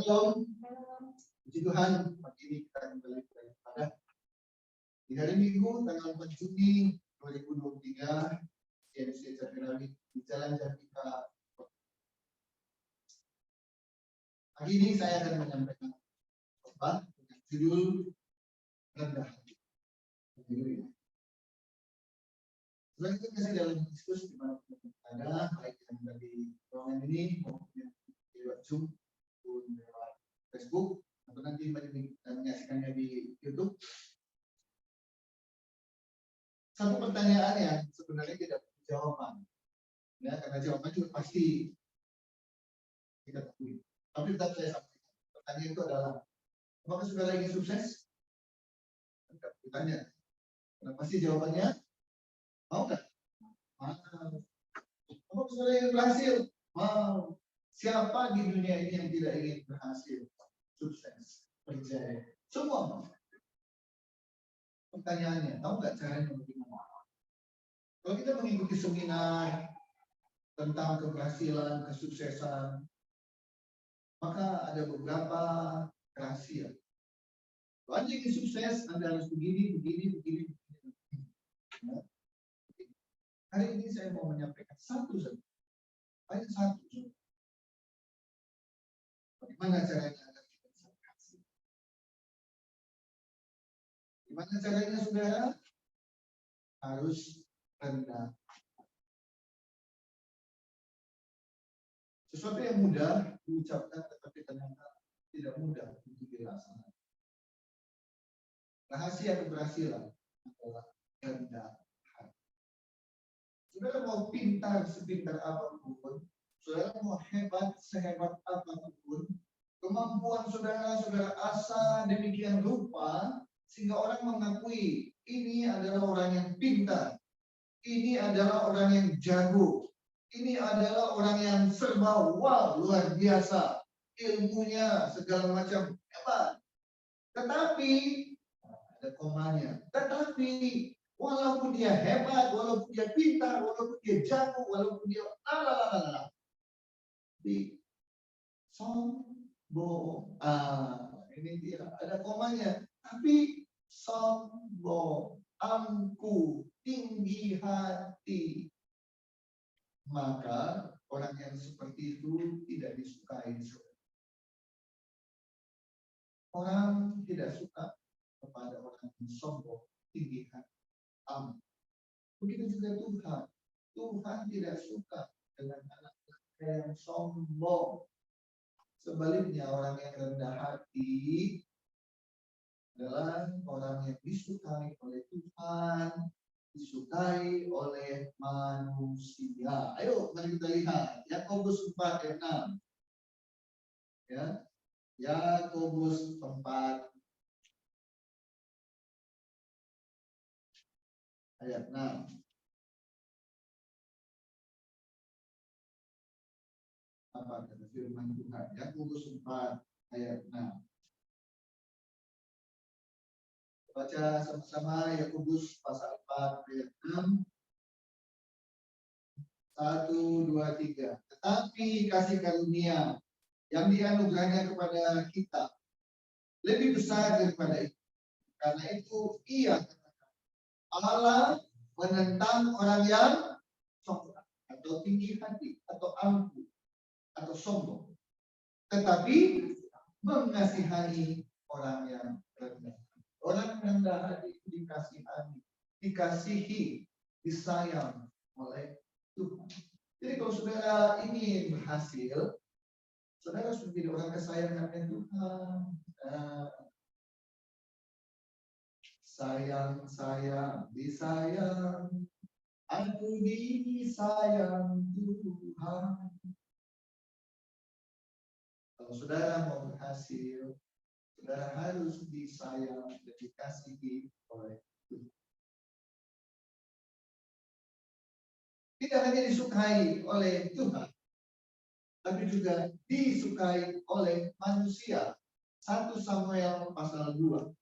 Shalom. Puji Tuhan, pagi ini kita kembali kepada di hari Minggu tanggal 4 Juni 2023 CMC Jatinegara di Jalan Jatika. Pagi ini saya akan menyampaikan khotbah dengan judul rendah hati. Setelah itu kasih dalam diskusi di mana ada baik yang dari ruangan ini maupun yang di lewat Zoom maupun lewat Facebook atau nanti menyaksikannya di YouTube. Satu pertanyaan yang sebenarnya tidak punya jawaban, ya, karena jawaban juga pasti kita ketahui. Tapi tetap saya sampaikan. Pertanyaan itu adalah, apakah saudara ingin sukses? Tidak ditanya. Kenapa sih jawabannya? Mau nggak? Mau. Apakah saudara ingin berhasil? Mau. Siapa di dunia ini yang tidak ingin berhasil, sukses, berjaya? Semua mau. Pertanyaannya, tahu nggak caranya bagaimana? Kalau kita mengikuti seminar tentang keberhasilan, kesuksesan, maka ada beberapa rahasia. Kalau Anda ingin sukses, Anda harus begini. Ya. Hari ini saya mau menyampaikan satu saja. Hanya satu. Bagaimana caranya agar kita bisa berhasil? Gimana caranya, saudara? Harus rendah. Sesuatu yang mudah diucapkan tetapi ternyata tidak mudah untuk dilaksanakan. Rahasia keberhasilan adalah rendah hati. Saudara mau pintar sepintar apapun, saudara mau hebat sehebat apapun, kemampuan saudara asah demikian rupa sehingga orang mengakui ini adalah orang yang pintar, ini adalah orang yang jago, ini adalah orang yang serba wow, luar biasa, ilmunya segala macam hebat. Tetapi ada komanya. Tetapi walaupun dia hebat, walaupun dia pintar, walaupun dia jago, walaupun dia di sombong. Ini dia ada komanya. Tapi sombong, angkuh, tinggi hati. Maka orang yang seperti itu tidak disukai. Orang tidak suka kepada orang yang sombong, tinggi hati. Begitu juga Tuhan. Tuhan tidak suka dengan anak-anak yang sombong. Sebaliknya orang yang rendah hati adalah orang yang disukai oleh Tuhan, disukai oleh manusia. Ayo mari kita lihat Yakobus 4 ayat 6. Ya. Yakobus 4 ayat 6. Apa kata firman Tuhan? Yakobus 4 ayat 6. Baca sama-sama Yakobus pasal 4 ayat 6. 1, 2, 3. Tetapi kasih karunia yang dianugerahkan kepada kita lebih besar daripada itu. Karena itu ia katakan, Allah menentang orang yang sombong atau tinggi hati atau angkuh atau sombong, tetapi mengasihani orang yang rendah. Orang rendah hati dikasihani, dikasihi, disayang oleh Tuhan. Jadi kalau saudara ingin berhasil, saudara harus menjadi orang kesayangan Tuhan. Sayang, disayang, aku disayang Tuhan. Kalau saudara mau berhasil, saudara harus disayang dan dikasihi oleh Tuhan. Tidak hanya disukai oleh Tuhan, tapi juga disukai oleh manusia. 1 Samuel pasal 2.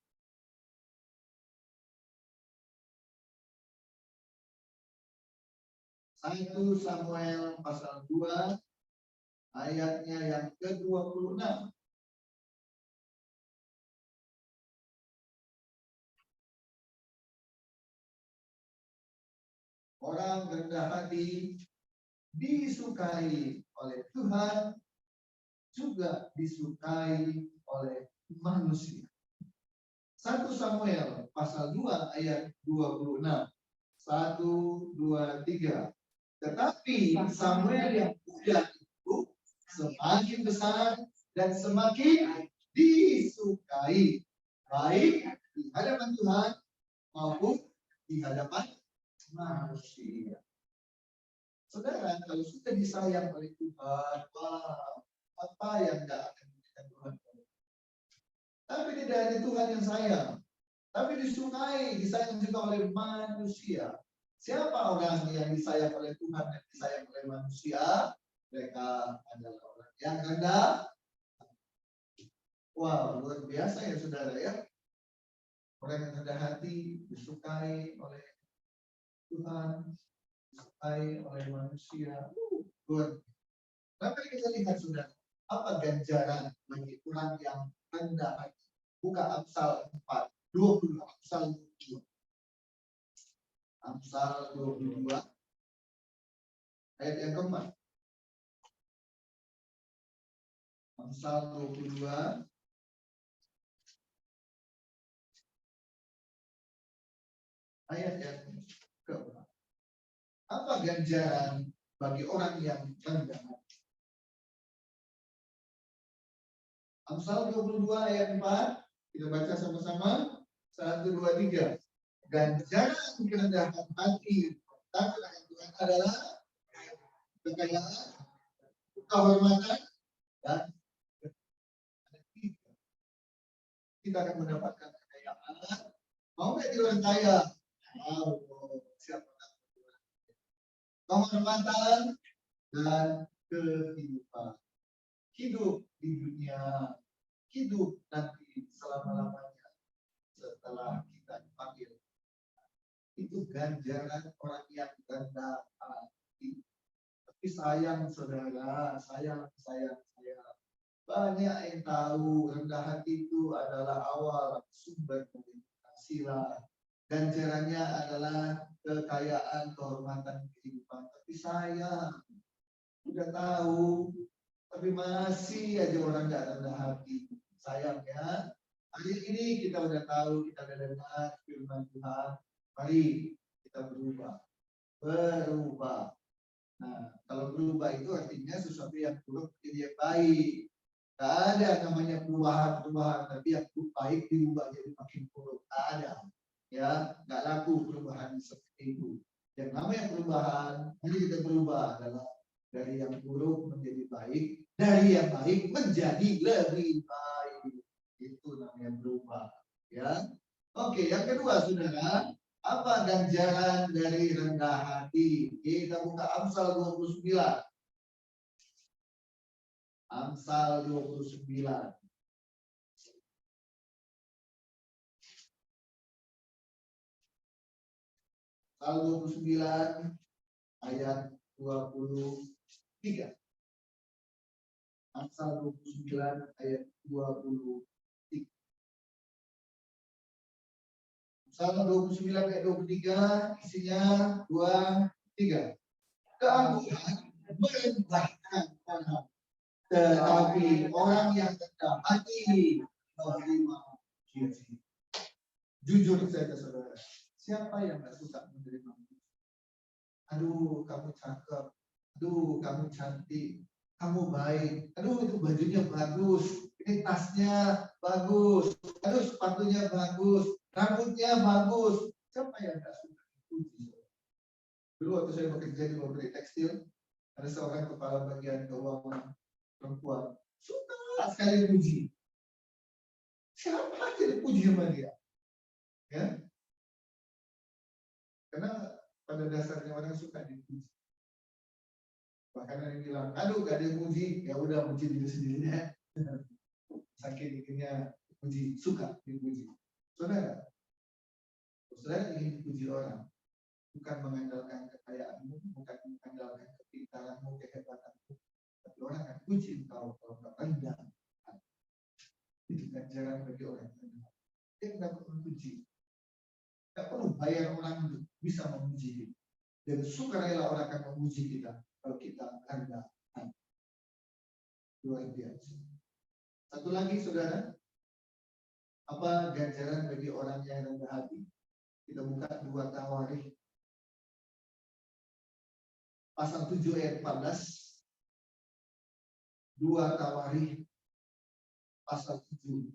1 Samuel pasal 2 ayatnya yang ke-26. Orang rendah hati disukai oleh Tuhan, juga disukai oleh manusia. 1 Samuel pasal 2 ayat 26. 1, 2, 3. Tetapi Samuel yang muda itu semakin besar dan semakin disukai, baik di hadapan Tuhan maupun di hadapan manusia. Saudara, kalau sudah disayang oleh Tuhan, wah, apa yang tidak akan diberikan Tuhan? Tapi tidak hanya Tuhan yang sayang, tapi disukai, disayang juga oleh manusia. Siapa orang yang disayang oleh Tuhan dan disayang oleh manusia? Mereka adalah orang yang rendah. Wow, luar biasa ya saudara ya. Orang yang rendah hati disukai oleh Tuhan, disukai oleh manusia. Luar. Tapi kita lihat saudara, apa ganjaran bagi orang yang rendah hati? Buka Amsal 4, 20, Amsal 22. Amsal 22 ayat yang keempat. Amsal 22 ayat yang keempat. Apa ganjaran bagi orang yang rendah hati? Amsal 22 ayat 4. Kita baca sama-sama. 1, 2, 3. Ganjaran kerendahan hati takut akan Tuhan adalah kekayaan, kehormatan, dan kita akan mendapatkan kekayaan. Mau nggak jadi orang kaya? Mau. Siapa? Kehormatan dan kehidupan. Hidup di dunia, hidup nanti selama-lamanya setelah kita dipanggil. Itu ganjaran orang yang rendah hati. Tapi sayang saudara, sayang. Banyak yang tahu rendah hati itu adalah awal sumber dari penghasilan. Ganjarannya adalah kekayaan, kehormatan, kehidupan. Tapi sayang, udah tahu, tapi masih aja orang nggak rendah hati. Sayang ya. Hari ini kita udah tahu, kita udah dengar firman Tuhan. Mari kita berubah. Nah, kalau berubah itu artinya sesuatu yang buruk menjadi yang baik. Tidak ada namanya perubahan, tapi yang baik diubah jadi makin buruk. Tidak ada. Ya, nggak laku perubahan seperti itu. Yang namanya perubahan, ini kita berubah adalah dari yang buruk menjadi baik, dari yang baik menjadi lebih baik. Itu namanya berubah. Ya, oke. Yang kedua, saudara, apa ganjaran dari rendah hati? Kita buka Amsal 29. Amsal 29. Amsal 29 ayat 23. Amsal 29 ayat 23. Amsal 29 ayat 23 isinya 2, 3. Keangkuhan merendahkan orang, tetapi orang yang rendah hati menerima puji. Jujur saja saudara, siapa yang nggak suka menerima puji? Aduh, kamu cakep. Aduh, kamu cantik. Kamu baik. Aduh, itu bajunya bagus. Ini tasnya bagus. Aduh, sepatunya bagus. Rambutnya bagus. Siapa yang nggak suka dipuji? Dulu waktu saya bekerja di pabrik tekstil, ada seorang kepala bagian keuangan perempuan. Suka sekali dipuji. Siapa aja dipuji sama dia? Ya, karena pada dasarnya orang suka dipuji. Bahkan ada yang bilang, aduh gak ada yang puji, ya udah puji diri sendirinya. Saking inginnya puji, suka dipuji. Saudara ingin dipuji orang, bukan mengandalkan kekayaanmu, bukan mengandalkan kepintaranmu, kehebatanmu, tapi orang akan puji engkau kalau engkau rendah. Itu ganjaran bagi orang yang rendah. Dia tidak perlu puji, tidak perlu bayar orang untuk bisa memuji. Dan sukarela orang akan memuji kita kalau kita rendah hati. Luar biasa. Satu lagi, saudara, apa ganjaran bagi orang yang rendah hati? Kita buka 2 Tawarikh pasal 7 ayat 14. 2 Tawarikh pasal 7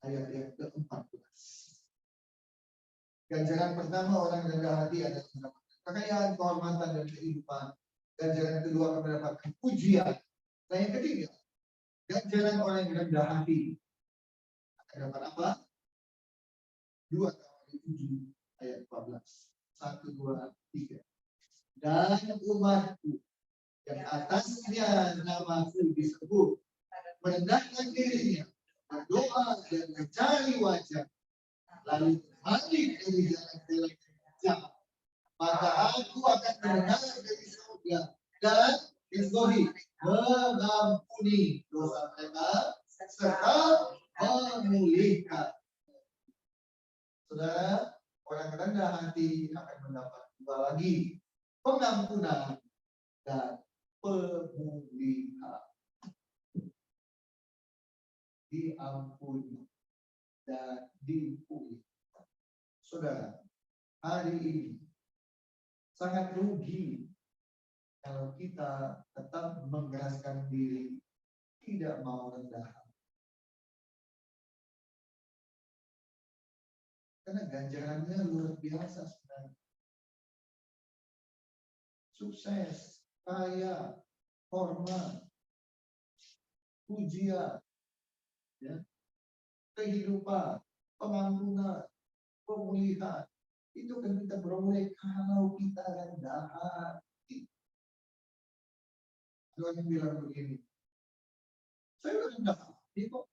ayat yang ke-14. Ganjaran pertama orang rendah hati adalah mendapatkan kekayaan, kehormatan, dan kehidupan. Ganjaran kedua akan mendapatkan pujian. Nah, yang ketiga, ganjaran orang yang rendah hati akan dapat apa? 2 Tawarikh 7 ayat 14. 1, 2, 3. Dan umatku yang atasnya namaku disebut merendahkan dirinya, berdoa dan mencari wajah, lalu balik dari jalan-jalan yang jahat, maka aku akan mendengar dari surga dan Bismillah mengampuni dosa mereka serta memulihkan. Saudara, orang rendah hati akan mendapat 2 lagi, pengampunan dan pemulihan. Diampuni dan dipulihkan. Saudara, hari ini sangat rugi kalau kita tetap mengeraskan diri, tidak mau rendah hati. Karena ganjarannya luar biasa, saudara. Sukses, kaya, hormat, pujian, ya, kehidupan, pengampunan, pemulihan. Itu kan kita beroleh kalau kita rendah hati. Ada yang bilang begini, saya rendah hati kok.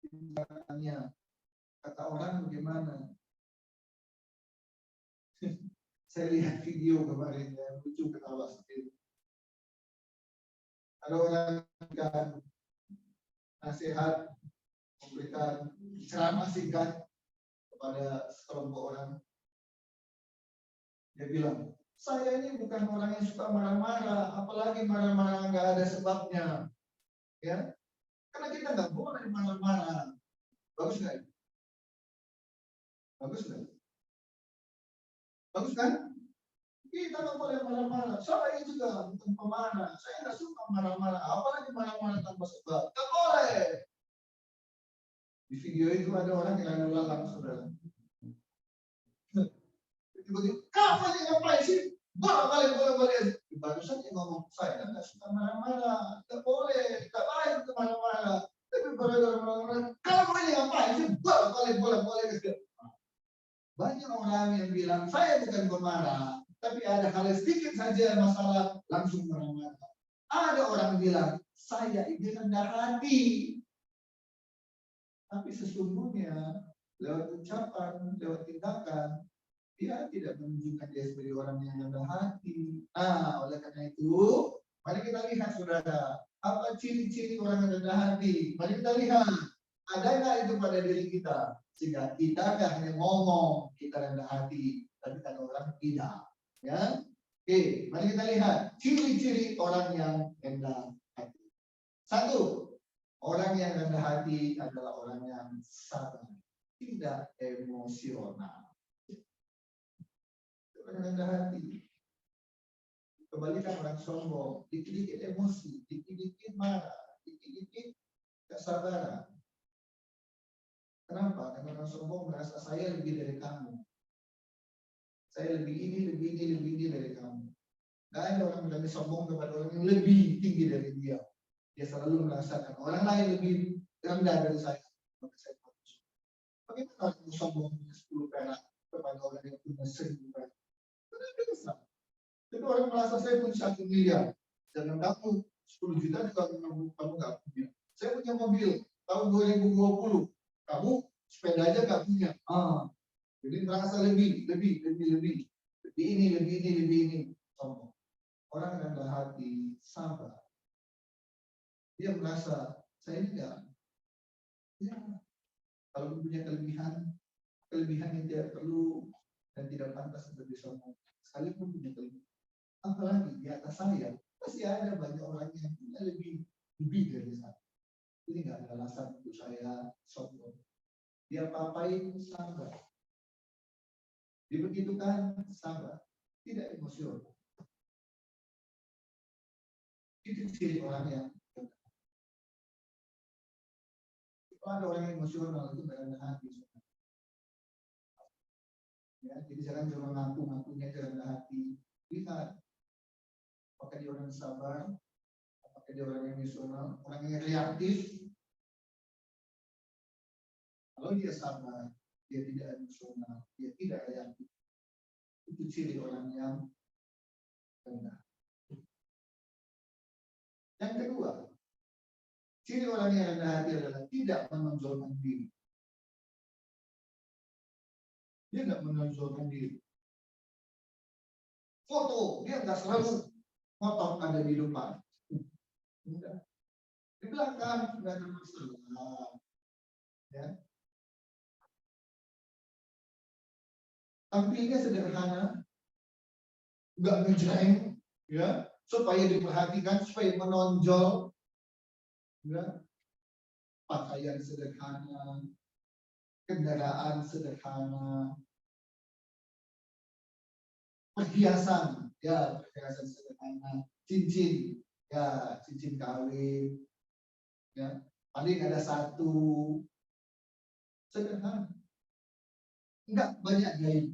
Tindakannya, kata orang bagaimana? Saya lihat video kemarin yang lucu, ketawa sendiri. Ada orang yang nasihat, memberikan ceramah singkat kepada sekelompok orang. Dia bilang, saya ini bukan orang yang suka marah-marah, apalagi marah-marah nggak ada sebabnya, ya. Karena kita nggak boleh marah-marah. Bagus nggak? Bagus nggak? Bagus kan? Kita nggak boleh marah-marah. Saya juga bukan pemarah. Saya nggak suka marah-marah, apalagi marah-marah tanpa sebab. Nggak boleh. Di video itu ada orang yang lalu lalang, saudara. Begitu, kamu ini ngapain sih? Boleh. Barusan dia ngomong, saya nggak suka marah-marah, nggak boleh, nggak baik itu marah-marah. Tapi marah-marah, kamu ini ngapain sih? Boleh. Banyak orang yang bilang, saya bukan pemarah, tapi ada hal sedikit saja masalah, langsung marah-marah. Ada orang bilang, saya ini rendah hati. Tapi sesungguhnya, lewat ucapan, lewat tindakan, dia tidak menunjukkan dia sebagai orang yang rendah hati. Nah, oleh karena itu, mari kita lihat, saudara, apa ciri-ciri orang yang rendah hati. Mari kita lihat, ada nggak itu pada diri kita? Sehingga kita nggak hanya ngomong kita rendah hati, tapi kan orang tidak. Ya, oke, mari kita lihat ciri-ciri orang yang rendah hati. 1, orang yang rendah hati adalah orang yang sabar, tidak emosional. Orang rendah hati. Kebalikan orang sombong, dikit-dikit emosi, dikit-dikit marah, dikit-dikit kesabaran. Kenapa? Karena orang sombong merasa saya lebih dari kamu. Saya lebih ini dari kamu. Gak ada orang yang sombong kepada orang yang lebih tinggi dari dia. Dia selalu merasakan orang lain lebih rendah dari saya. Maka saya bagus. Bagaimana orang yang sombong punya 10 perak kepada orang yang punya 1000 perak? Tidak bisa. Jadi orang merasa saya punya 1 miliar. Dan kamu 10 juta juga kamu nggak punya. Saya punya mobil tahun 2020. Kamu sepeda aja nggak punya. Jadi merasa lebih ini. Sombong. Orang rendah hati, sabar. Dia merasa saya ini enggak. Ya, kalau punya kelebihan yang tidak perlu dan tidak pantas untuk disombong. Sekalipun punya telinga. Apalagi di atas saya, masih ada banyak orang yang punya lebih dari saya. Ini nggak ada alasan untuk saya sombong. Dia apa-apain sabar. Dibegitukan sabar, tidak emosional. Itu ciri orang yang kalau ada orang yang emosional itu nggak ada hati. Ya, jadi jangan cuma ngaku-ngakunya rendah hati. Lihat, apakah dia orang sabar, apakah dia orang yang emosional, orang yang reaktif. Kalau dia sabar, dia tidak emosional, dia tidak reaktif. Itu ciri orang yang rendah. Yang kedua, ciri orang yang rendah hati adalah tidak menonjolkan diri. Dia tidak menonjolkan diri. Foto, dia nggak selalu motor ada di depan. Enggak. Di belakang nggak ada masalah. Ya. Tampilnya sederhana, nggak ngejreng, ya, supaya diperhatikan, supaya menonjol, ya. Pakaian sederhana, kendaraan sederhana, perhiasan, ya, perhiasan sederhana, cincin, ya, cincin kawin, ya, paling ada satu, sederhana, enggak banyak gaya.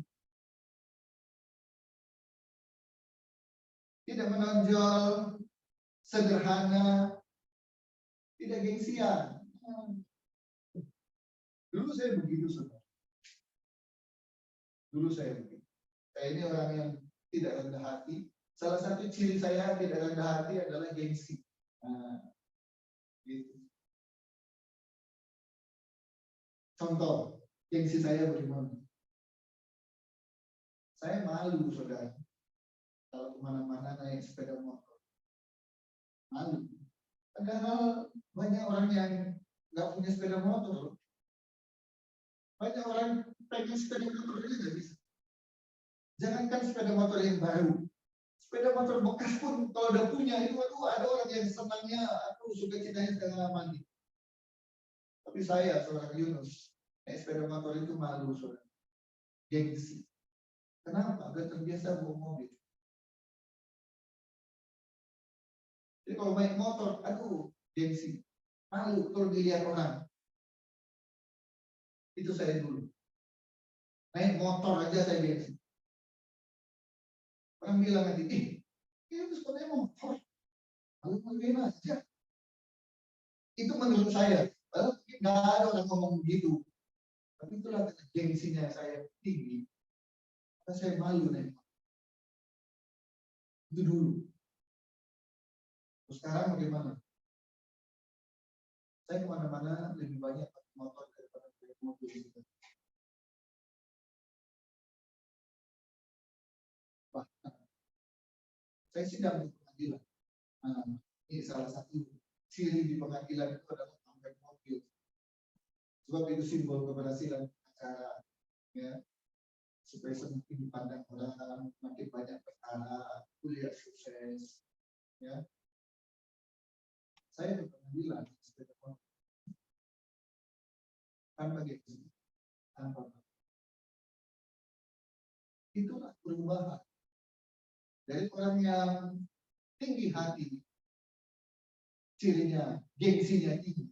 Tidak menonjol, sederhana, tidak gengsian. Dulu saya begitu, saudara. Dulu saya begitu. Saya ini orang yang tidak rendah hati. Salah satu ciri saya tidak rendah hati adalah gengsi. Nah, gitu. Contoh, gengsi saya bagaimana? Saya malu, saudara. Kalau kemana-mana naik sepeda motor. Malu. Padahal banyak orang yang nggak punya sepeda motor. Banyak orang pengen sepeda motor aja nggak bisa. Jangankan sepeda motor yang baru. Sepeda motor bekas pun kalau udah punya itu, aduh, ada orang yang senangnya, aku suka cintanya setengah mandi. Tapi saya, seorang Yunus, naik sepeda motor itu malu, saudara. Gengsi. Kenapa? Udah terbiasa bawa mobil. Jadi kalau naik motor, aduh, gengsi. Malu kalau dilihat orang. Itu saya dulu. Naik motor aja saya gengsi. Orang bilang nanti, itu sebenarnya motor. Lalu bagaimana aja? Itu menurut saya. Lalu nggak ada orang ngomong begitu. Tapi itulah gengsinya saya tinggi. Karena saya malu naik motor. Itu dulu. Terus sekarang bagaimana? Saya kemana-mana lebih banyak pakai motor daripada pakai mobil. Bahkan saya sidang di pengadilan. Nah, ini salah satu ciri di pengadilan itu adalah pakai mobil. Sebab itu simbol keberhasilan acara, ya, supaya semakin dipandang orang, makin banyak perkara, kuliah sukses, ya. Saya di pengadilan sepeda motor tanpa gengsi, tanpa. Itulah perubahan dari orang yang tinggi hati, cirinya gengsinya tinggi,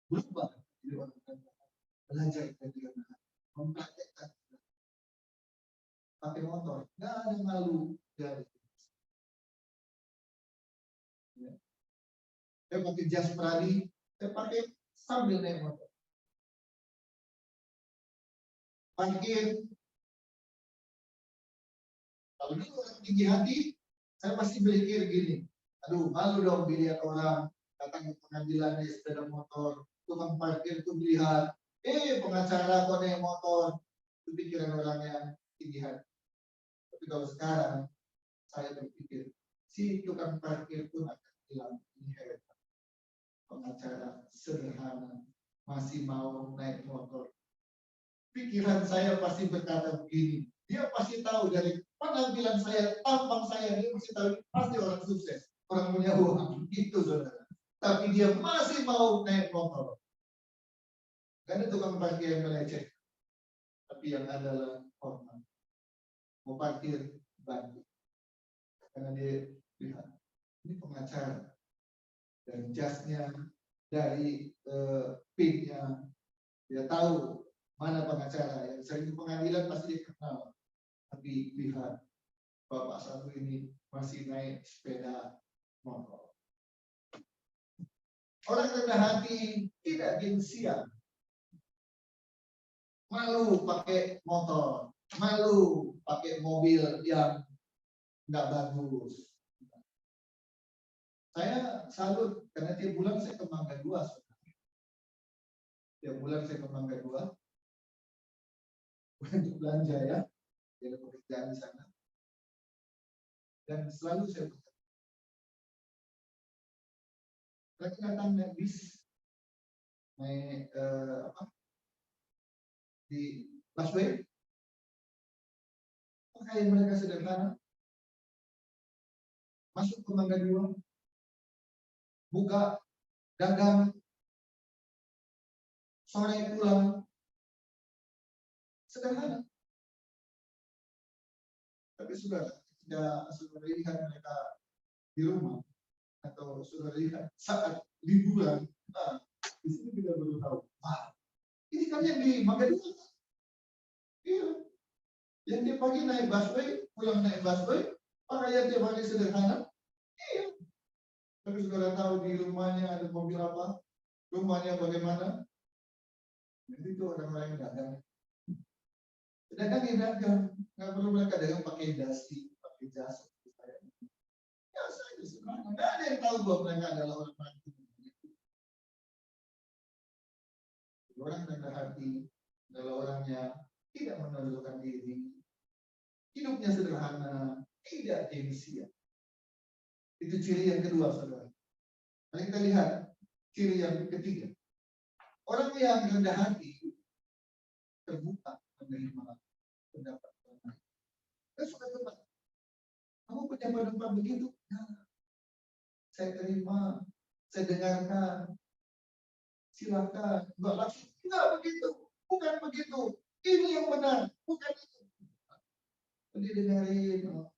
berubah jadi orang yang belajar dari rendah, mempraktekkan pakai motor, nggak ada malu dari. Ya. Saya pakai jas pradi, saya pakai sambil naik motor. Parkir, kalau dulu orang tinggi hati, saya pasti berpikir gini, aduh malu dong dilihat orang datang ke pengadilan naik sepeda motor, tukang parkir tuh melihat, pengacara kok naik motor, itu pikiran orang yang tinggi hati. Tapi kalau sekarang saya berpikir, si tukang parkir pun akan bilang ini hebat. Pengacara sederhana masih mau naik motor. pikiran saya pasti berkata begini. Dia pasti tahu dari penampilan saya, tampang saya, dia pasti tahu pasti orang sukses, orang punya uang. Itu saudara. Tapi dia masih mau naik motor. Karena tukang parkir yang meleceh. Tapi yang adalah hormat. Mau parkir bantu. Karena dia lihat ini pengacara dan jasnya dari pinnya dia tahu mana pengacara yang sering di pengadilan pasti dia kenal. Tapi lihat Bapak satu ini masih naik sepeda motor. Orang rendah hati tidak gengsian. Malu pakai motor, malu pakai mobil yang nggak bagus. Saya salut karena tiap bulan saya ke Mangga 2. Tiap bulan saya ke Mangga 2 untuk belanja ya, ada pekerjaan di sana. Dan selalu saya lagi datang naik bis, naik di busway, pakaian mereka sederhana, masuk ke Mangga 2, buka dagang, sore pulang, sederhana. Tapi sudah ketika saudara lihat mereka di rumah atau saudara lihat saat liburan, nah, di sini kita baru tahu, ini kan yang di Mangga 2. Iya. Yang dia pagi naik busway, pulang naik busway, pakaian dia pakai sederhana. Iya. Tapi saudara tahu di rumahnya ada mobil apa, rumahnya bagaimana. Jadi itu orang-orang yang dagang. Dagang ya dagang, nggak perlu mereka dagang pakai dasi, pakai jas. Biasa itu sebenarnya. Nggak ada yang tahu bahwa mereka adalah orang-orang itu. Orang rendah hati adalah orangnya tidak menonjolkan diri, hidupnya sederhana, tidak gengsian. Itu ciri yang kedua, saudara. Mari kita lihat ciri yang ketiga. Orang yang rendah hati terbuka menerima pendapat orang lain. Saya suka tempat. Kamu punya pendapat begitu? Nah, saya terima, saya dengarkan. Silakan. Enggak langsung. Enggak begitu. Bukan begitu. Ini yang benar. Bukan itu. Jadi dengerin.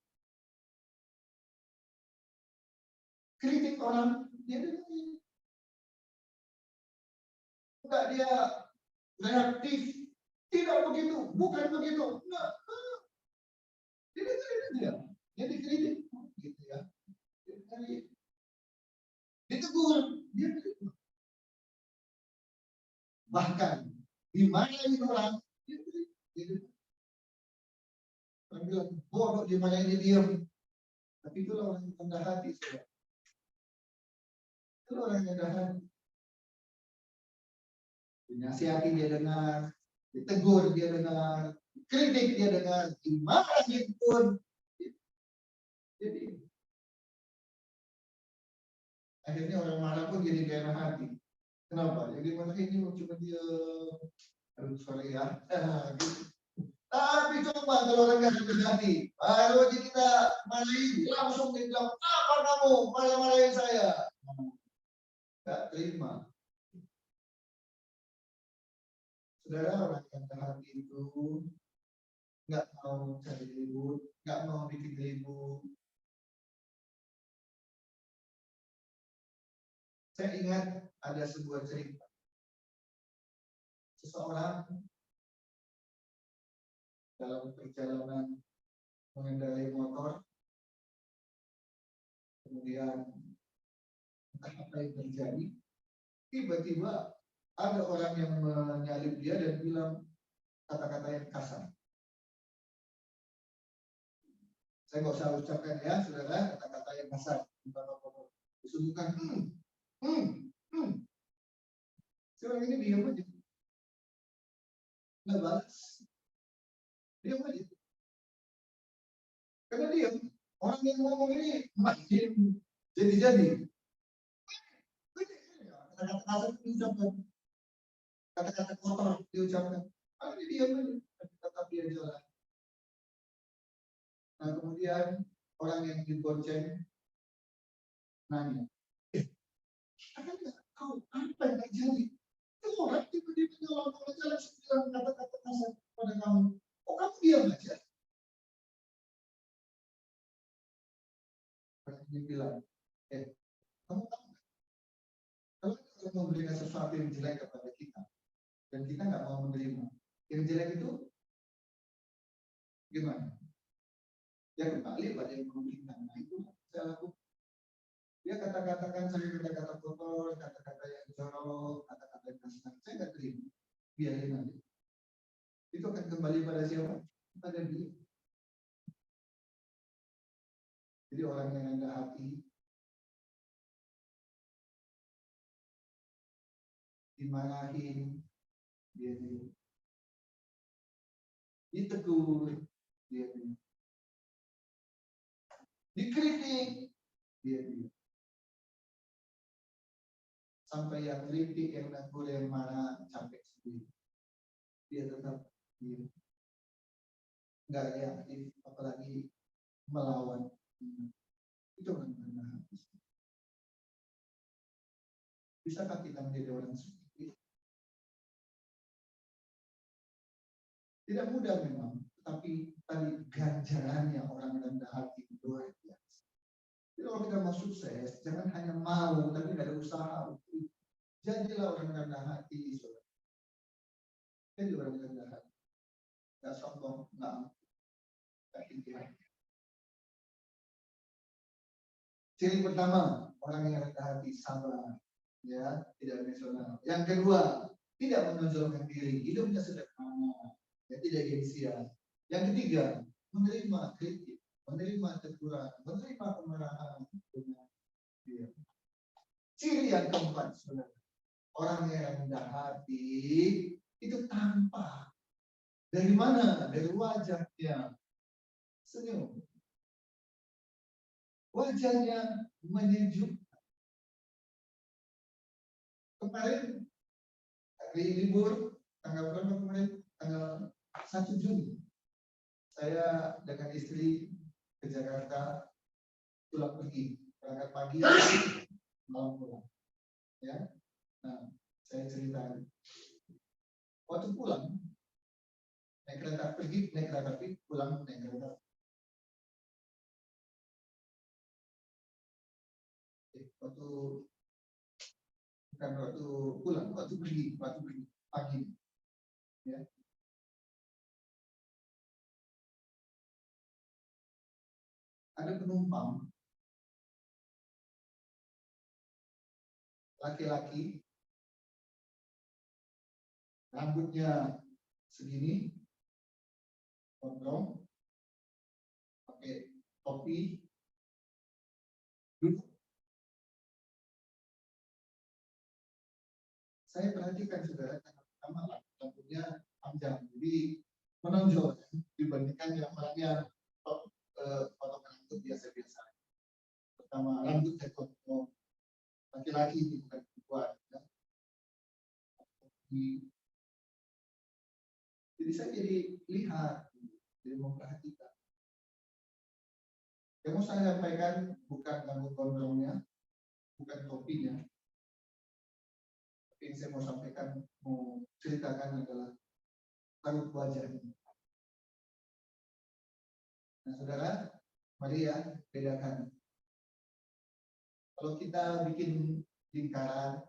Kritik orang, dia dengerin. Enggak dia reaktif. Tidak begitu. Bukan begitu. Enggak. Dia dengerin dia. Dia dikritik. Gitu ya. Dia dengerin. Ditegur. Dia terima. Bahkan dimarahin orang. Dia terima. Orang bilang, bodoh dimarahin dia diam. Tapi itulah orang yang rendah hati. Itu orang yang rendah hati. Dinasihati dia dengar, ditegur dia dengar, kritik dia dengar, dimarahin pun. Jadi akhirnya orang marah pun jadi gak enak hati. Kenapa? Jadi marahin ini cuma dia, aduh sorry ya. Gitu. Tapi coba kalau orang gak rendah hati, baru aja kita marahin, langsung dia bilang, apa kamu marah-marahin saya? Gak terima. Saudara, orang yang rendah hati itu nggak mau cari ribut, nggak mau bikin ribut. Saya ingat ada sebuah cerita. Seseorang dalam perjalanan mengendarai motor, kemudian entah apa yang terjadi, tiba-tiba ada orang yang menyalip dia dan bilang kata-kata yang kasar. Saya nggak usah ucapkan ya, saudara, kata-kata yang kasar. Disebutkan, Seorang ini diam aja. Nggak balas. Diam aja. Karena diam. Orang yang ngomong ini makin jadi-jadi. Kata-kata kasar diucapkan. Kata-kata kotor diucapkan. Kalau dia diam aja, tetap dia jalan. Nah kemudian orang yang dibonceng nanya, akan nggak tahu apa yang terjadi? Itu orang tiba-tiba nyolong jalan sembilan kata-kata kasar pada kamu. Oh kamu diam aja. Dia bilang, kamu tahu nggak? Kalau kita memberikan sesuatu yang jelek kepada kita, dan kita nggak mau menerima, yang jelek itu gimana? Ya kembali pada yang memberikan. Nah itu saya lakukan. Dia kata-katakan saya kata-kata kotor, kata-kata yang jorok, kata-kata yang kasar. Saya nggak terima. Biarin aja. Itu akan kembali pada siapa? Pada dia. Jadi orang yang rendah hati, dimarahin, dia diam. Ditegur, dia diam. Dikritik, dia diam. Sampai yang kritik, yang negur, yang marah, capek sendiri. Dia tetap diam. Nggak reaktif, apalagi melawan. Itu orang rendah hati. Bisakah kita menjadi orang seperti itu? Tidak mudah memang, tapi tadi ganjarannya orang rendah hati luar biasa. Jadi kalau kita mau sukses, jangan hanya mau, tapi tidak ada usaha. Jadilah orang rendah hati, saudara. Jadi orang rendah hati. Tidak sombong, tidak tinggi. Ciri pertama, orang yang rendah hati, sabar, ya, tidak emosional. Yang kedua, tidak menonjolkan diri, hidupnya sederhana, ya, tidak gengsian. Yang ketiga, menerima kritik, menerima teguran, menerima kemarahan. Ya. Ciri yang keempat, saudara, orang yang rendah hati itu tampak. Dari mana? Dari wajahnya. Senyum. Wajahnya menyejukkan. Kemarin hari libur tanggal berapa kemarin? Tanggal 1 Juni. Saya dengan istri ke Jakarta pulang pergi, berangkat pagi, malam pulang. Ya, nah saya cerita. Waktu pulang naik kereta pergi, naik kereta api, pulang naik kereta. Waktu bukan waktu pulang, waktu pergi pagi. Ya. Ada penumpang laki-laki, rambutnya segini, gondrong, pakai topi, duduk. Saya perhatikan saudara, karena pertama rambutnya panjang, jadi menonjol dibandingkan yang orangnya potong rambut biasa-biasa. Pertama rambutnya gondrong, laki-laki bukan perempuan. Ya. Jadi saya jadi lihat, jadi memperhatikan. Yang mau saya sampaikan bukan rambut gondrongnya, bukan topinya. Tapi yang saya mau sampaikan, mau ceritakan adalah raut wajahnya. Nah, saudara, mari ya bedakan. Kalau kita bikin lingkaran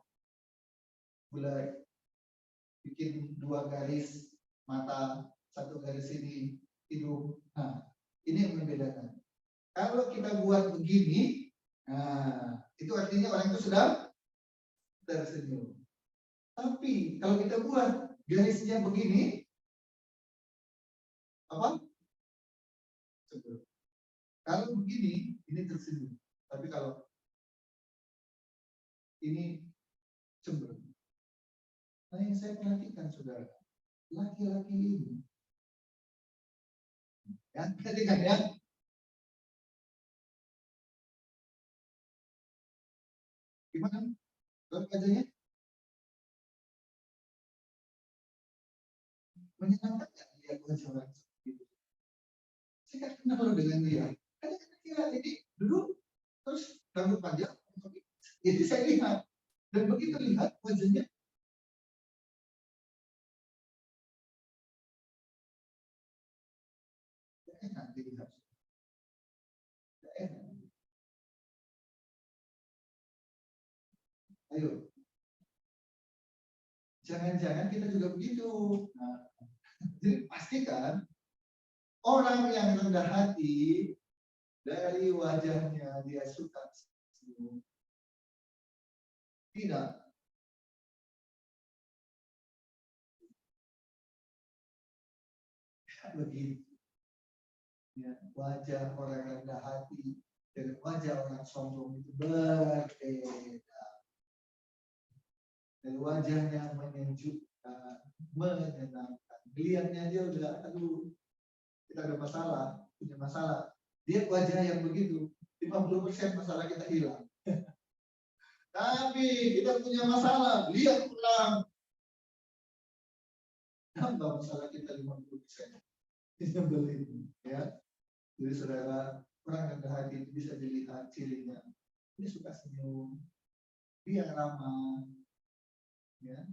bulat, bikin 2 garis mata, 1 garis ini hidung. Nah, ini yang membedakan. Kalau kita buat begini, nah itu artinya orang itu sudah tersenyum. Tapi kalau kita buat garisnya begini, apa? Kalau begini, ini tersenyum. Tapi kalau ini cemberut. Nah yang saya perhatikan saudara, laki-laki ini, ya, perhatikan ya. Gimana? Lihat wajahnya? Menyenangkan nggak lihat wajah orang seperti itu? Saya nggak kenal loh dengan dia. Hanya kira ini dulu terus rambut panjang. Jadi saya lihat dan begitu lihat wajahnya enak dilihat. Enak. Ayo, jangan-jangan kita juga begitu. Nah, jadi pastikan orang yang rendah hati dari wajahnya dia suka senyum. Tidak. Begitu. Ya, wajah orang rendah hati dan wajah orang sombong itu berbeda. Dan wajahnya menyejukkan, menyenangkan. Lihatnya dia udah, aduh, kita ada masalah, punya masalah. Lihat wajah yang begitu, 50% masalah kita hilang. Tapi kita punya masalah, lihat orang. Tambah masalah kita 50%. Ini beli, ya. Jadi saudara, orang rendah hati itu bisa dilihat cirinya. Dia suka senyum, dia ramah, ya.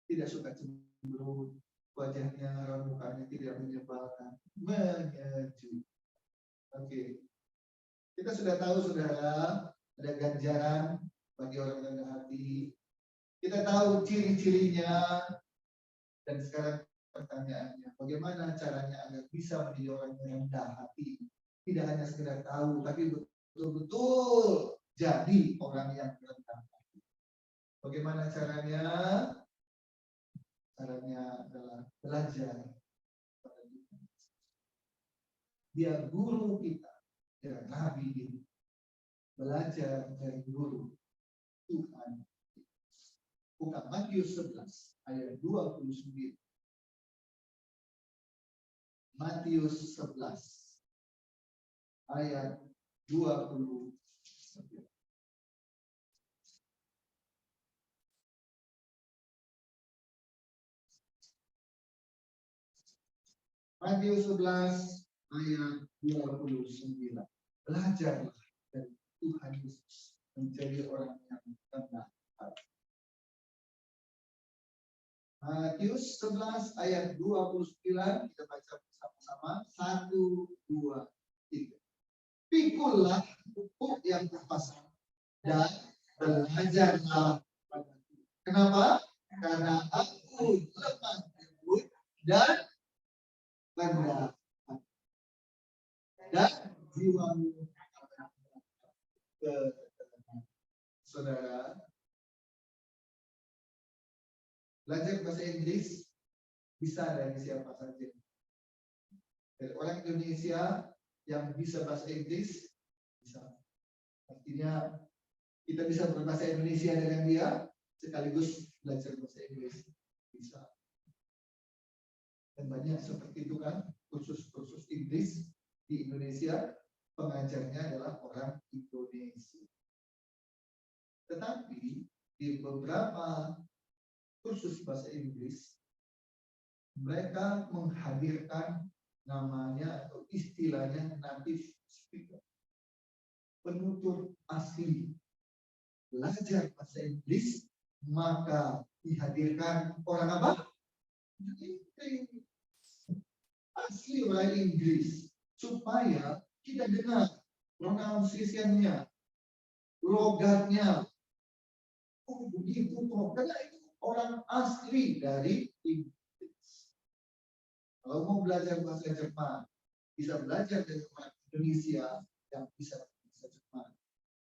Tidak suka cemberut, wajahnya, mukanya tidak menyebalkan, menyejukkan. Oke, kita sudah tahu saudara, ada ganjaran bagi orang rendah hati. Kita tahu ciri-cirinya, dan sekarang pertanyaannya, bagaimana caranya agar bisa menjadi orang yang rendah hati? Tidak hanya sekedar tahu, tapi betul-betul jadi orang yang rendah hati. Bagaimana caranya? Caranya adalah belajar. Dia guru kita, dia nabi kita. Belajar dari guru Tuhan. Bukan Matius 11 ayat 29. Matius 11 ayat 29. Matius 11 ayat 29. Belajarlah dari Tuhan Yesus menjadi orang yang rendah hati. Matius 11 ayat 29, kita baca bersama-sama. 1, 2, 3. Pikullah buku yang terpasang dan belajarlah padaku. Kenapa? Karena aku lemah lembut dan rendah hati. Dan jiwamu ke saudara. Belajar bahasa Inggris bisa dari siapa saja. Dari orang Indonesia yang bisa bahasa Inggris bisa. Artinya kita bisa berbahasa Indonesia dengan dia sekaligus belajar bahasa Inggris bisa. Dan banyak seperti itu kan, kursus-kursus Inggris di Indonesia pengajarnya adalah orang Indonesia. Tetapi di beberapa kursus bahasa Inggris, mereka menghadirkan namanya atau istilahnya native speaker, penutur asli. Belajar bahasa Inggris, maka dihadirkan orang apa? Asli orang Inggris, supaya kita dengar pronunciation-nya, logatnya. Oh begitu kok, karena itu orang asli dari Inggris. Kalau mau belajar bahasa Jerman, bisa belajar dari orang Indonesia yang bisa bahasa Jerman.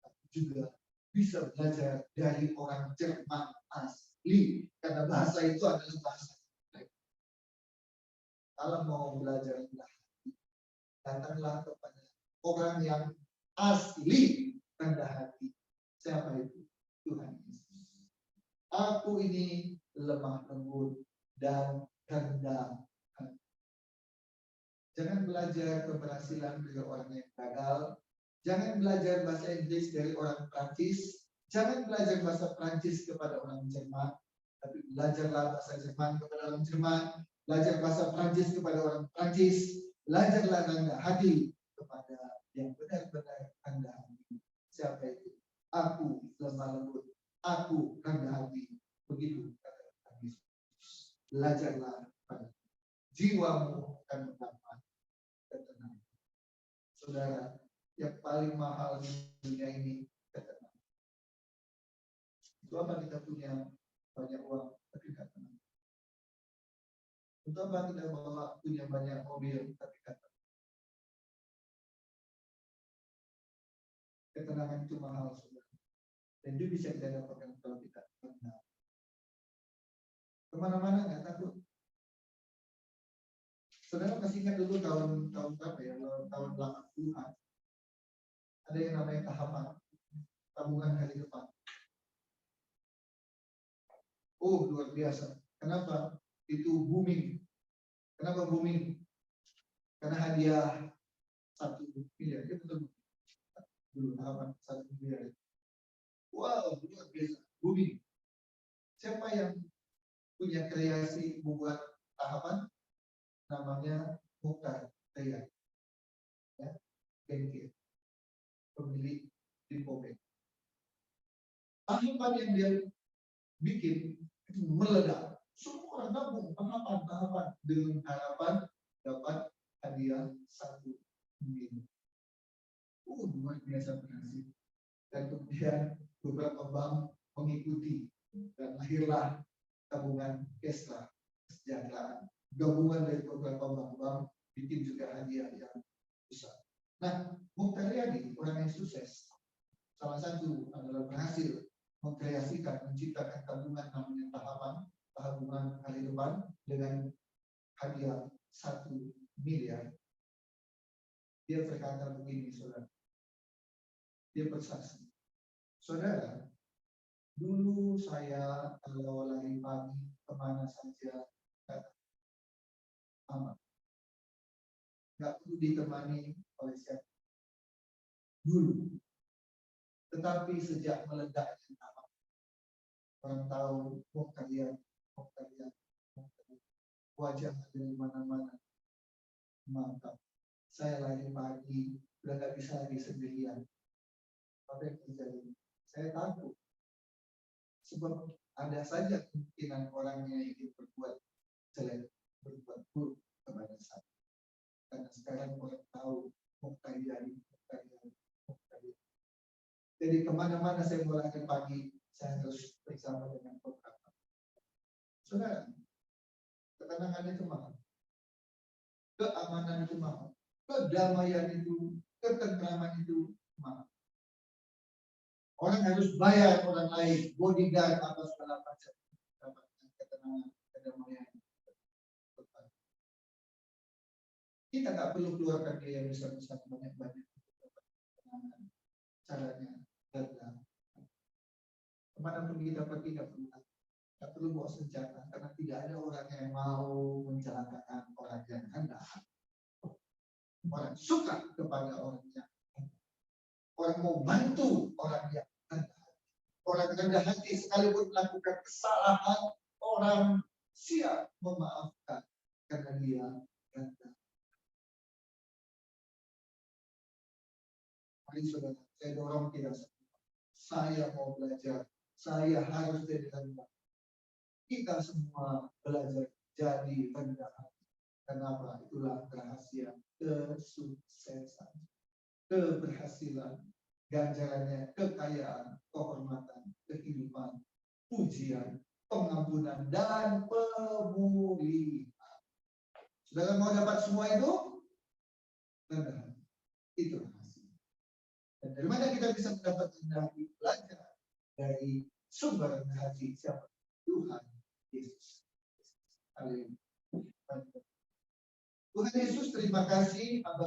Tapi juga bisa belajar dari orang Jerman asli, karena bahasa itu adalah bahasa. Kalau mau belajar rendah hati, datanglah kepada orang yang asli rendah hati. Siapa itu? Tuhan Yesus. Aku ini lemah lembut dan rendah hati. Jangan belajar keberhasilan dari orang yang gagal. Jangan belajar bahasa Inggris dari orang Prancis. Jangan belajar bahasa Prancis kepada orang Jerman. Tapi belajarlah bahasa Jerman kepada orang Jerman, belajar bahasa Prancis kepada orang Prancis, belajarlah rendah hati kepada yang benar-benar rendah hati. Siapa itu? Aku lemah lembut, aku rendah hati. Begitu kata Yesus. Belajarlah pada jiwamu akan mendapat ketenangan. Saudara, yang paling mahal di dunia ini ketenangan. Itu apa kita punya banyak uang tapi tidak tenang? Itu apa kita punya banyak mobil tapi tidak tenang? Ketenangan itu mahal, saudara. Dan itu bisa kita dapatkan kalau kita tenang. Kemana-mana nggak takut. Saudara masih ingat dulu tahun berapa ya? Tahun 80-an. Ada yang namanya tahapan tabungan hari depan. Oh, luar biasa. Kenapa? Itu booming. Kenapa booming? Karena hadiah 1 miliar. Itu betul. Dulu tahapan 1 miliar. Wow, luar biasa. Booming. Siapa yang punya kreasi membuat tahapan? Namanya Mukhtar Tayar. Ya, Genki. Pemilik Lipobank. Tahapan yang dia bikin itu meledak. Semua orang gabung tahapan dengan harapan dapat hadiah 1 miliar. Luar biasa berhasil. Dan kemudian beberapa bank mengikuti dan lahirlah tabungan Kestra Kesejahteraan. Gabungan dari beberapa bank bikin juga hadiah yang besar. Nah, Mukhtar Yadi, orang yang sukses, salah satu adalah berhasil mengkreasikan, menciptakan tabungan namanya tabungan hari depan dengan hadiah 1 miliar. Dia berkata begini, saudara. Dia bersaksi. Saudara, dulu saya kalau lari pagi kemana saja aman. Nggak perlu ditemani oleh siapa. Dulu. Tetapi sejak meledaknya apa? Orang tahu kalian, wajah dari mana-mana. Maka saya lari pagi, udah nggak bisa lagi sendirian. Apa yang terjadi? Saya takut. Sebab ada saja kemungkinan orang yang ingin berbuat jelek, berbuat buruk kepada saya. Karena sekarang orang tahu Mukhtar. Jadi kemana-mana saya mulai pagi, saya harus bersama dengan beberapa. Saudara, ketenangan itu mahal, keamanan itu mahal, kedamaian itu, ketentraman itu mahal. Orang harus bayar orang lain, bodyguard atau segala macam, dapatkan ketenangan, kedamaian. Kita tak perlu keluarkan biaya besar-besar banyak-banyak. Caranya adalah kemanapun kita pergi tidak perlu bawa senjata karena tidak ada orang yang mau mencelakakan orang yang hendak. Orang suka kepada orang yang hendak. Orang mau bantu orang yang hendak. Orang rendah hati sekalipun melakukan kesalahan, orang siap memaafkan karena dia rendah. Mari saudara, saya dorong kita. Saya mau belajar. Saya harus jadi rendah. Kita semua belajar jadi rendah hati. Kenapa? Itulah rahasia kesuksesan, keberhasilan, ganjarannya kekayaan, kehormatan, kehidupan, pujian, pengampunan, dan pemulihan. Saudara mau dapat semua itu? Rendah hati. Itu rahasia. Dan dari mana kita bisa mendapat rendah hati? Belajar dari sumber rendah hati siapa? Tuhan Yesus. Haleluya. Tuhan Yesus, terima kasih atas